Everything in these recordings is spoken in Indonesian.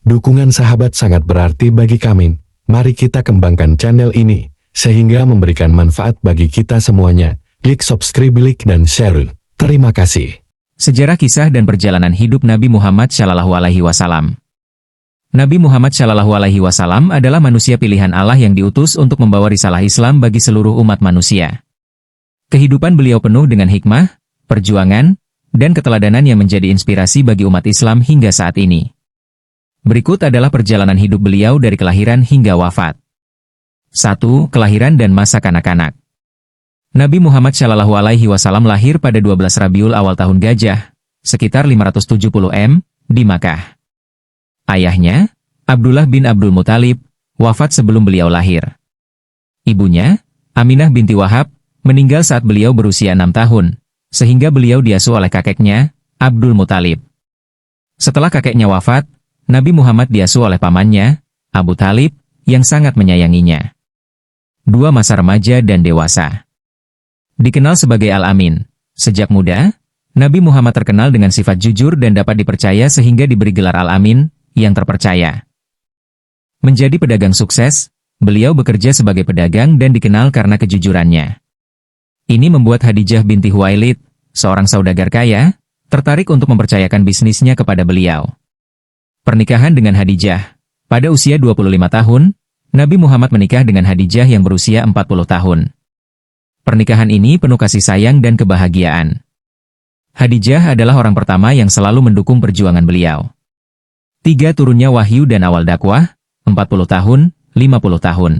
Dukungan sahabat sangat berarti bagi kami. Mari kita kembangkan channel ini, sehingga memberikan manfaat bagi kita semuanya. Klik subscribe, like, dan share. Terima kasih. Sejarah kisah dan perjalanan hidup Nabi Muhammad SAW. Nabi Muhammad SAW adalah manusia pilihan Allah yang diutus untuk membawa risalah Islam bagi seluruh umat manusia. Kehidupan beliau penuh dengan hikmah, perjuangan, dan keteladanan yang menjadi inspirasi bagi umat Islam hingga saat ini. Berikut adalah perjalanan hidup beliau dari kelahiran hingga wafat. 1. Kelahiran dan masa kanak-kanak. Nabi Muhammad SAW lahir pada 12 Rabiul Awal tahun Gajah, sekitar 570 M, di Makkah. Ayahnya, Abdullah bin Abdul Muthalib, wafat sebelum beliau lahir. Ibunya, Aminah binti Wahab, meninggal saat beliau berusia 6 tahun, sehingga beliau diasuh oleh kakeknya, Abdul Muthalib. Setelah kakeknya wafat, Nabi Muhammad diasuh oleh pamannya, Abu Thalib, yang sangat menyayanginya. 2. Masa remaja dan dewasa. Dikenal sebagai Al-Amin. Sejak muda, Nabi Muhammad terkenal dengan sifat jujur dan dapat dipercaya sehingga diberi gelar Al-Amin, yang terpercaya. Menjadi pedagang sukses, beliau bekerja sebagai pedagang dan dikenal karena kejujurannya. Ini membuat Khadijah binti Khuwailid, seorang saudagar kaya, tertarik untuk mempercayakan bisnisnya kepada beliau. Pernikahan dengan Khadijah. Pada usia 25 tahun, Nabi Muhammad menikah dengan Khadijah yang berusia 40 tahun. Pernikahan ini penuh kasih sayang dan kebahagiaan. Khadijah adalah orang pertama yang selalu mendukung perjuangan beliau. 3. Turunnya wahyu dan awal dakwah, 40 tahun, 50 tahun.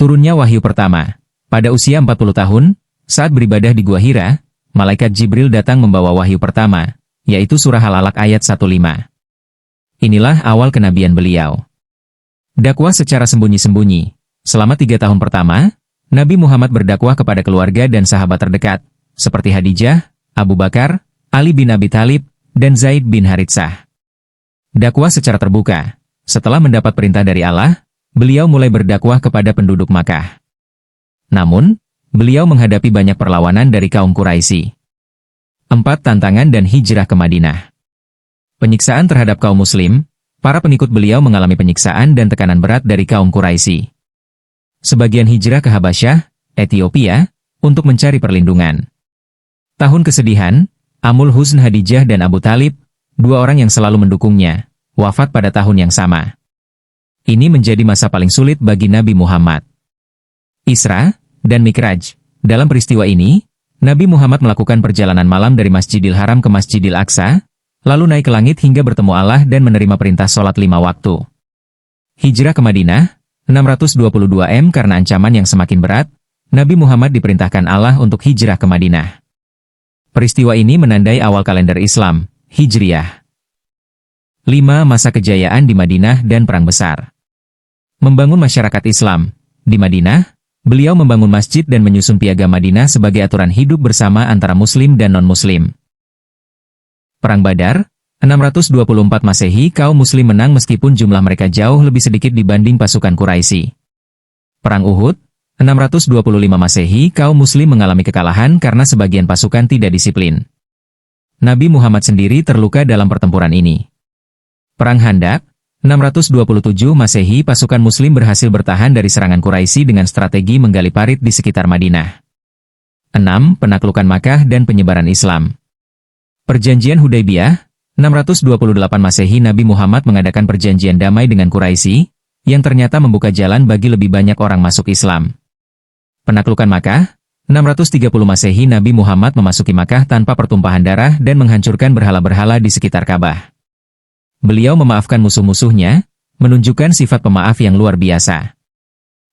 Turunnya wahyu pertama. Pada usia 40 tahun, saat beribadah di Gua Hira, Malaikat Jibril datang membawa wahyu pertama, yaitu surah Al-Alaq ayat 15. Inilah awal kenabian beliau. Dakwah secara sembunyi-sembunyi. Selama 3 tahun pertama, Nabi Muhammad berdakwah kepada keluarga dan sahabat terdekat, seperti Khadijah, Abu Bakar, Ali bin Abi Thalib, dan Zaid bin Haritsah. Dakwah secara terbuka. Setelah mendapat perintah dari Allah, beliau mulai berdakwah kepada penduduk Makkah. Namun, beliau menghadapi banyak perlawanan dari kaum Quraisy. 4. Tantangan dan hijrah ke Madinah. Penyiksaan terhadap kaum muslim, para pengikut beliau mengalami penyiksaan dan tekanan berat dari kaum Quraisy. Sebagian hijrah ke Habasyah, Ethiopia, untuk mencari perlindungan. Tahun kesedihan, Amul Huzn Khadijah dan Abu Thalib, 2 orang yang selalu mendukungnya, wafat pada tahun yang sama. Ini menjadi masa paling sulit bagi Nabi Muhammad. Isra dan Mikraj. Dalam peristiwa ini, Nabi Muhammad melakukan perjalanan malam dari Masjidil Haram ke Masjidil Aqsa, lalu naik ke langit hingga bertemu Allah dan menerima perintah sholat 5 waktu. Hijrah ke Madinah, 622 M. Karena ancaman yang semakin berat, Nabi Muhammad diperintahkan Allah untuk hijrah ke Madinah. Peristiwa ini menandai awal kalender Islam, Hijriyah. 5. Masa kejayaan di Madinah dan Perang Besar. Membangun masyarakat Islam. Di Madinah, beliau membangun masjid dan menyusun piagam Madinah sebagai aturan hidup bersama antara Muslim dan non-Muslim. Perang Badar, 624 Masehi, kaum Muslim menang meskipun jumlah mereka jauh lebih sedikit dibanding pasukan Quraisy. Perang Uhud, 625 Masehi, kaum Muslim mengalami kekalahan karena sebagian pasukan tidak disiplin. Nabi Muhammad sendiri terluka dalam pertempuran ini. Perang Khandaq, 627 Masehi, pasukan Muslim berhasil bertahan dari serangan Quraisy dengan strategi menggali parit di sekitar Madinah. 6. Penaklukan Makkah dan penyebaran Islam. Perjanjian Hudaybiyah, 628 Masehi, Nabi Muhammad mengadakan perjanjian damai dengan Quraisy, yang ternyata membuka jalan bagi lebih banyak orang masuk Islam. Penaklukan Makkah, 630 Masehi, Nabi Muhammad memasuki Makkah tanpa pertumpahan darah dan menghancurkan berhala-berhala di sekitar Ka'bah. Beliau memaafkan musuh-musuhnya, menunjukkan sifat pemaaf yang luar biasa.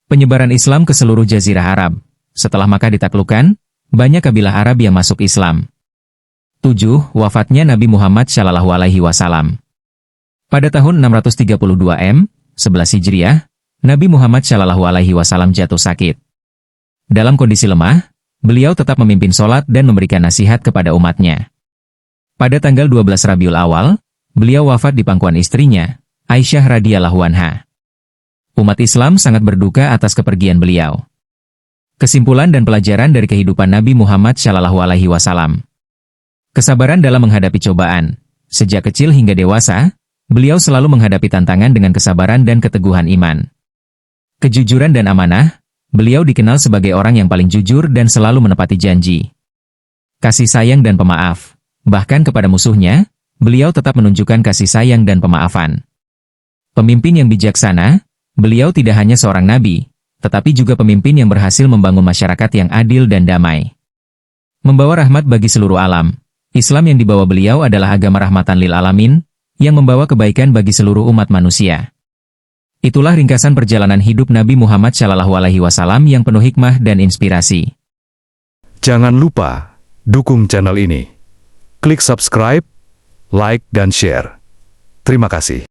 Penyebaran Islam ke seluruh Jazirah Arab. Setelah Makkah ditaklukkan, banyak kabilah Arab yang masuk Islam. 7. Wafatnya Nabi Muhammad SAW. Pada tahun 632 M, 11 Hijriah, Nabi Muhammad SAW jatuh sakit. Dalam kondisi lemah, beliau tetap memimpin sholat dan memberikan nasihat kepada umatnya. Pada tanggal 12 Rabiul Awal, beliau wafat di pangkuan istrinya, Aisyah radhiyallahu anha. Umat Islam sangat berduka atas kepergian beliau. Kesimpulan dan pelajaran dari kehidupan Nabi Muhammad SAW. Kesabaran dalam menghadapi cobaan. Sejak kecil hingga dewasa, Beliau selalu menghadapi tantangan dengan kesabaran dan keteguhan iman. Kejujuran dan amanah, beliau dikenal sebagai orang yang paling jujur dan selalu menepati janji. Kasih sayang dan pemaaf, bahkan kepada musuhnya, beliau tetap menunjukkan kasih sayang dan pemaafan. Pemimpin yang bijaksana, beliau tidak hanya seorang nabi, tetapi juga pemimpin yang berhasil membangun masyarakat yang adil dan damai. Membawa rahmat bagi seluruh alam, Islam yang dibawa beliau adalah agama rahmatan lil alamin, yang membawa kebaikan bagi seluruh umat manusia. Itulah ringkasan perjalanan hidup Nabi Muhammad SAW yang penuh hikmah dan inspirasi. Jangan lupa dukung channel ini. Klik subscribe, like, dan share. Terima kasih.